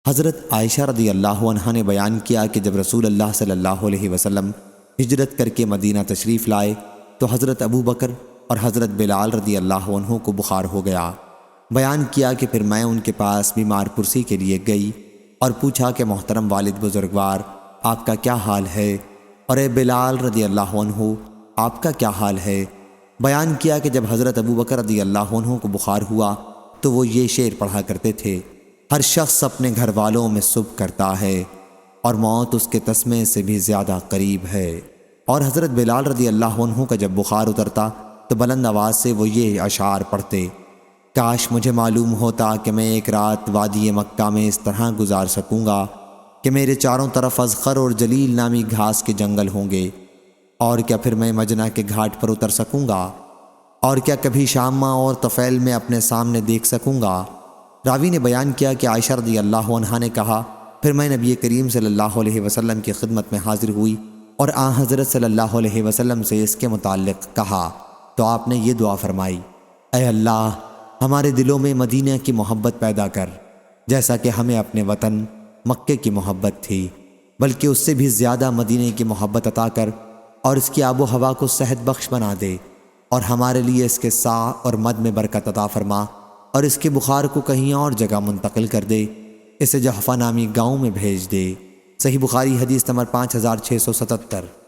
حضرت عائشہ رضی اللہ عنہا نے بیان کیا کہ جب رسول اللہ صلی اللہ علیہ وسلم ہجرت کر کے مدینہ تشریف لائے تو حضرت ابو بکر اور حضرت بلال رضی اللہ عنہ کو بخار ہو گیا۔ بیان کیا کہ پھر میں ان کے پاس بیمار پرسی کے لیے گئی اور پوچھا کہ محترم والد بزرگوار آپ کا کیا حال ہے، اور اے بلال رضی اللہ عنہ آپ کا کیا حال ہے۔ بیان کیا کہ جب حضرت ابو بکر رضی اللہ عنہ کو بخار ہوا تو وہ یہ شعر پڑھا کرتے تھے: ہر شخص اپنے گھر والوں میں سب کرتا ہے اور موت اس کے تسمے سے بھی زیادہ قریب ہے۔ اور حضرت بلال رضی اللہ عنہ کا جب بخار اترتا تو بلند آواز سے وہ یہ اشعار پڑھتے: کاش مجھے معلوم ہوتا کہ میں ایک رات وادی مکہ میں اس طرح گزار سکوں گا کہ میرے چاروں طرف اذخر اور جلیل نامی گھاس کے جنگل ہوں گے، اور کیا پھر میں مجنہ کے گھاٹ پر اتر سکوں گا، اور کیا کبھی شامہ اور طفیل میں اپنے سامنے دیکھ سکوں گا۔ راوی نے بیان کیا کہ عائشہ رضی اللہ عنہا نے کہا پھر میں نبی کریم صلی اللہ علیہ وسلم کی خدمت میں حاضر ہوئی اور آن حضرت صلی اللہ علیہ وسلم سے اس کے متعلق کہا تو آپ نے یہ دعا فرمائی: اے اللہ ہمارے دلوں میں مدینہ کی محبت پیدا کر جیسا کہ ہمیں اپنے وطن مکے کی محبت تھی، بلکہ اس سے بھی زیادہ مدینہ کی محبت عطا کر اور اس کی آب و ہوا کو صحت بخش بنا دے، اور ہمارے لیے اس کے سا اور مد میں برکت عطا فرما اور اس کے بخار کو کہیں اور جگہ منتقل کر دے، اسے جحفہ نامی گاؤں میں بھیج دے۔ صحیح بخاری حدیث نمبر 5677۔